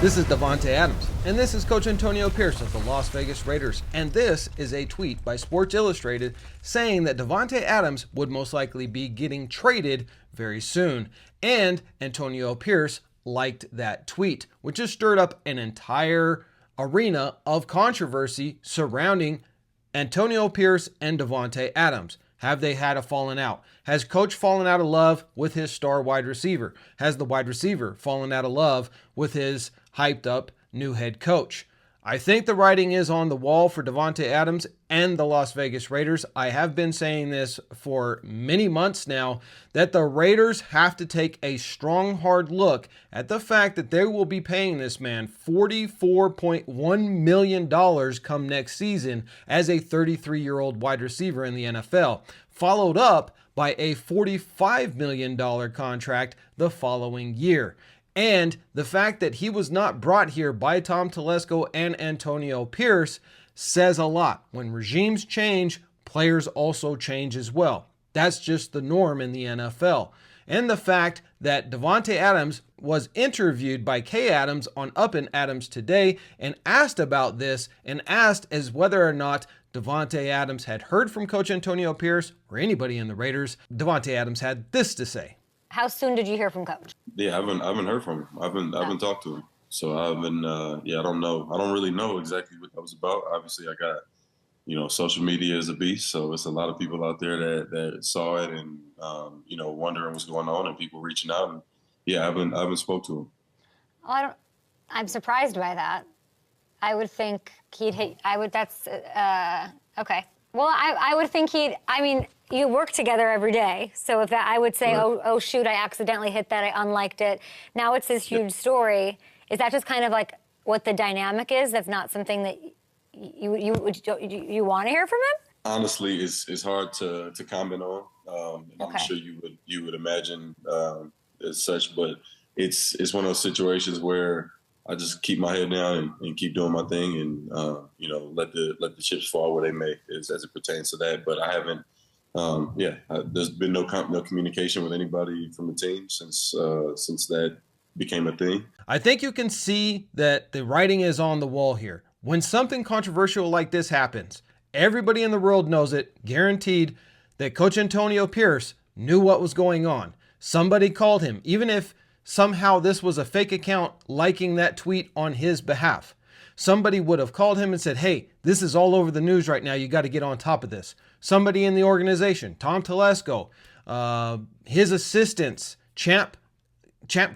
This is Davante Adams, and this is Coach Antonio Pierce of the Las Vegas Raiders, and this is a tweet by Sports Illustrated saying that Davante Adams would most likely be getting traded very soon, and Antonio Pierce liked that tweet, which has stirred up an entire arena of controversy surrounding Antonio Pierce and Davante Adams. Have they had a falling out? Has Coach fallen out of love with his star wide receiver? Has the wide receiver fallen out of love with his hyped up new head coach? I think the writing is on the wall for Davante Adams and the Las Vegas Raiders. I have been saying this for many months now, that the Raiders have to take a strong, hard look at the fact that they will be paying this man $44.1 million come next season as a 33-year-old wide receiver in the NFL, followed up by a $45 million contract the following year. And the fact that he was not brought here by Tom Telesco and Antonio Pierce says a lot. When regimes change, players also change as well. That's just the norm in the NFL. And the fact that Davante Adams was interviewed by Kay Adams on Up and Adams today and asked about this and asked as whether or not Davante Adams had heard from Coach Antonio Pierce or anybody in the Raiders. Davante Adams had this to say. How soon did you hear from Coach? Yeah, I haven't heard from him. I haven't talked to him. So I haven't. I don't know. I don't really know exactly what that was about. Obviously, I got, social media is a beast. So it's a lot of people out there that saw it and wondering what's going on and people reaching out. And yeah, I haven't spoke to him. Well, I'm surprised by that. I would think he'd hit. That's okay. Well, I would think you work together every day. So if that, I would say, right. oh shoot, I accidentally hit that. I unliked it. Now it's this huge story. Is that just kind of like what the dynamic is? That's not something that you want to hear from him? Honestly, it's hard to comment on. And I'm sure you would imagine as such, but it's one of those situations where I just keep my head down and keep doing my thing and let the chips fall where they may as it pertains to that. But I haven't. There's been no communication with anybody from the team since that became a thing. I think you can see that the writing is on the wall here. When something controversial like this happens, everybody in the world knows it, guaranteed that Coach Antonio Pierce knew what was going on. Somebody called him, even if somehow this was a fake account liking that tweet on his behalf. Somebody would have called him and said, hey, this is all over the news right now. You got to get on top of this. Somebody in the organization, Tom Telesco, his assistants, Champ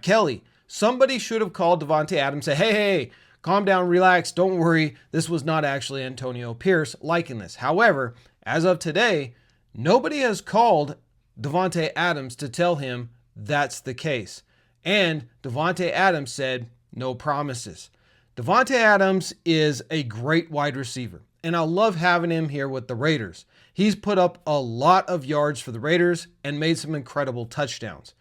Kelly, somebody should have called Davante Adams and say, hey, calm down, relax, don't worry. This was not actually Antonio Pierce liking this. However, as of today, nobody has called Davante Adams to tell him that's the case. And Davante Adams said, no promises. Davante Adams is a great wide receiver, and I love having him here with the Raiders. He's put up a lot of yards for the Raiders and made some incredible touchdowns.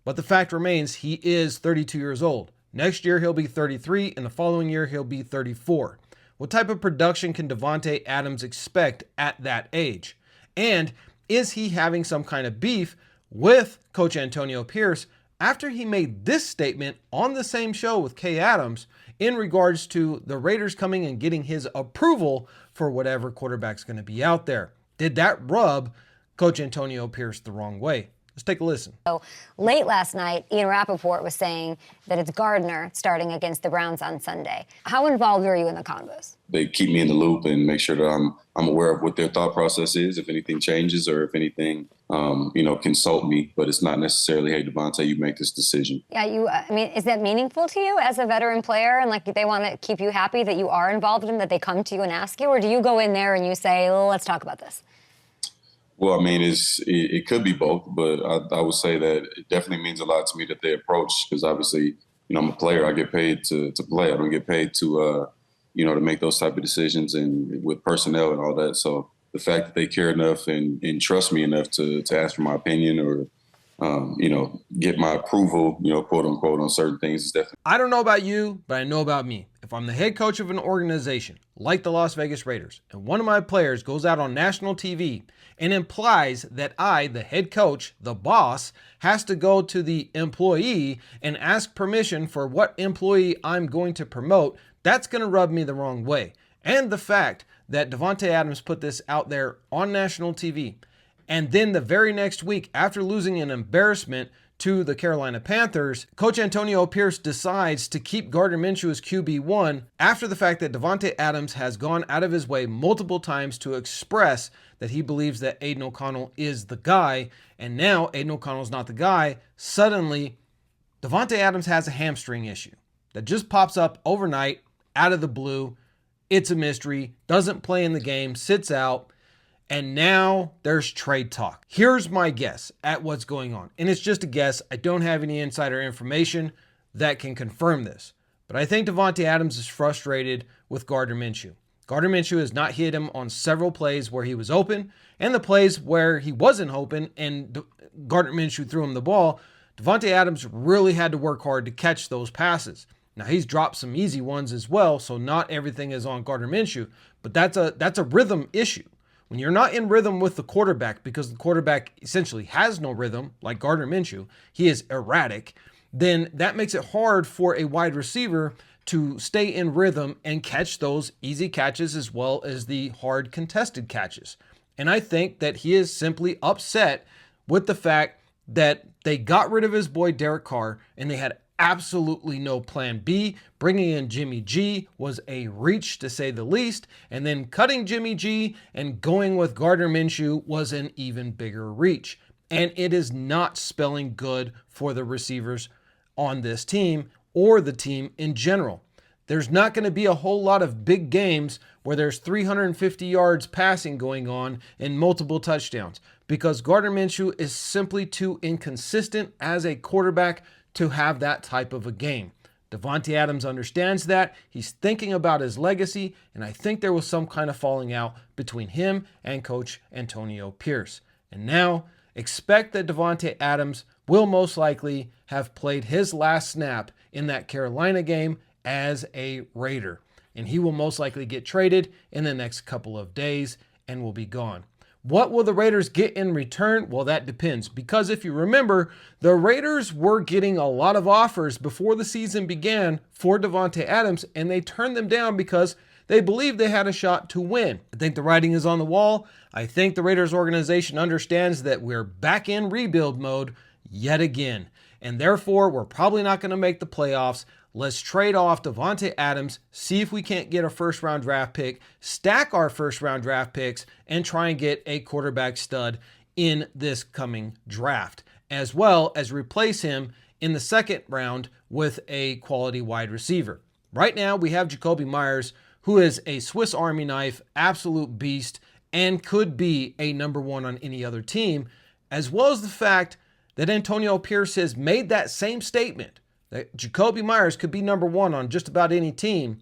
But the fact remains, he is 32 years old. Next year, he'll be 33, and the following year, he'll be 34. What type of production can Davante Adams expect at that age? And is he having some kind of beef with Coach Antonio Pierce after he made this statement on the same show with Kay Adams in regards to the Raiders coming and getting his approval for whatever quarterback's going to be out there? Did that rub Coach Antonio Pierce the wrong way? Let's take a listen. So late last night, Ian Rappaport was saying that it's Gardner starting against the Browns on Sunday. How involved are you in the convos? They keep me in the loop and make sure that I'm aware of what their thought process is, if anything changes or if anything, consult me. But it's not necessarily, hey, Davante, you make this decision. Yeah, is that meaningful to you as a veteran player? And they want to keep you happy that you are involved in them, that they come to you and ask you? Or do you go in there and you say, let's talk about this? Well, it could be both, but I would say that it definitely means a lot to me that they approach, because obviously, I'm a player. I get paid to play. I don't get paid to make those type of decisions and with personnel and all that. So the fact that they care enough and trust me enough to ask for my opinion or, get my approval, quote unquote, on certain things is definitely. I don't know about you, but I know about me. If I'm the head coach of an organization, like the Las Vegas Raiders, and one of my players goes out on national TV and implies that I, the head coach, the boss, has to go to the employee and ask permission for what employee I'm going to promote, that's going to rub me the wrong way. And the fact that Davante Adams put this out there on national TV, and then the very next week, after losing an embarrassment to the Carolina Panthers, Coach Antonio Pierce decides to keep Gardner Minshew as QB1 after the fact that Davante Adams has gone out of his way multiple times to express that he believes that Aiden O'Connell is the guy, and now Aiden O'Connell's not the guy. Suddenly, Davante Adams has a hamstring issue that just pops up overnight, out of the blue. It's a mystery, doesn't play in the game, sits out, and now there's trade talk. Here's my guess at what's going on. And it's just a guess. I don't have any insider information that can confirm this. But I think Davante Adams is frustrated with Gardner Minshew. Gardner Minshew has not hit him on several plays where he was open, and the plays where he wasn't open and Gardner Minshew threw him the ball, Davante Adams really had to work hard to catch those passes. Now, he's dropped some easy ones as well, so not everything is on Gardner Minshew, but that's a rhythm issue. When you're not in rhythm with the quarterback, because the quarterback essentially has no rhythm, like Gardner Minshew, he is erratic, then that makes it hard for a wide receiver to stay in rhythm and catch those easy catches as well as the hard contested catches. And I think that he is simply upset with the fact that they got rid of his boy Derek Carr and they had absolutely no plan B. Bringing in Jimmy G was a reach to say the least, and then cutting Jimmy G and going with Gardner Minshew was an even bigger reach. And it is not spelling good for the receivers on this team or the team in general. There's not going to be a whole lot of big games where there's 350 yards passing going on and multiple touchdowns because Gardner Minshew is simply too inconsistent as a quarterback to have that type of a game. Davante Adams understands that. He's thinking about his legacy, and I think there was some kind of falling out between him and Coach Antonio Pierce. And now, expect that Davante Adams will most likely have played his last snap in that Carolina game as a Raider. And he will most likely get traded in the next couple of days and will be gone. What will the Raiders get in return? Well, that depends. Because if you remember, the Raiders were getting a lot of offers before the season began for Davante Adams, and they turned them down because they believed they had a shot to win. I think the writing is on the wall. I think the Raiders organization understands that we're back in rebuild mode yet again. And therefore, we're probably not going to make the playoffs. Let's trade off Davante Adams, see if we can't get a first-round draft pick, stack our first-round draft picks, and try and get a quarterback stud in this coming draft, as well as replace him in the second round with a quality wide receiver. Right now, we have Jacoby Myers, who is a Swiss Army knife, absolute beast, and could be a number one on any other team, as well as the fact that Antonio Pierce has made that same statement that Jacoby Myers could be number one on just about any team,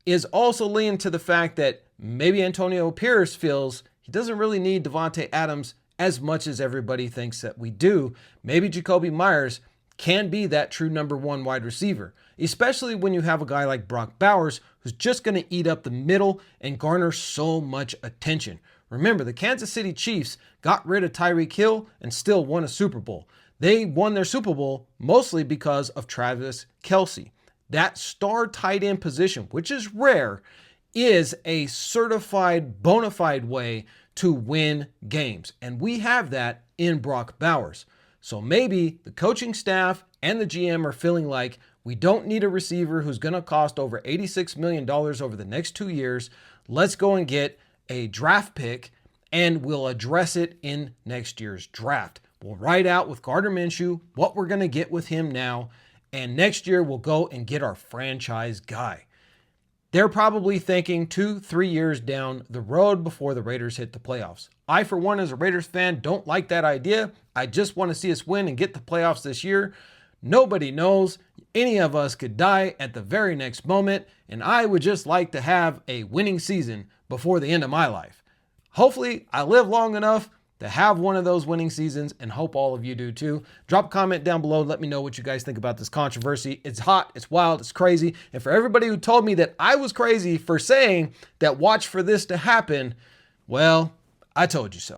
is also leaning to the fact that maybe Antonio Pierce feels he doesn't really need Davante Adams as much as everybody thinks that we do. Maybe Jacoby Myers can be that true number one wide receiver, especially when you have a guy like Brock Bowers who's just going to eat up the middle and garner so much attention. Remember, the Kansas City Chiefs got rid of Tyreek Hill and still won a Super Bowl. They won their Super Bowl mostly because of Travis Kelce. That star tight end position, which is rare, is a certified bona fide way to win games. And we have that in Brock Bowers. So maybe the coaching staff and the GM are feeling like we don't need a receiver who's going to cost over $86 million over the next 2 years. Let's go and get a draft pick and we'll address it in next year's draft. We'll write out with Gardner Minshew what we're going to get with him now, and next year we'll go and get our franchise guy. They're probably thinking 2-3 years down the road before the Raiders hit the playoffs. I, for one, as a Raiders fan, don't like that idea. I just want to see us win and get the playoffs this year. Nobody knows. Any of us could die at the very next moment, and I would just like to have a winning season before the end of my life. Hopefully, I live long enough to have one of those winning seasons, and hope all of you do too. Drop a comment down below. Let me know what you guys think about this controversy. It's hot, it's wild, it's crazy. And for everybody who told me that I was crazy for saying that watch for this to happen, well, I told you so.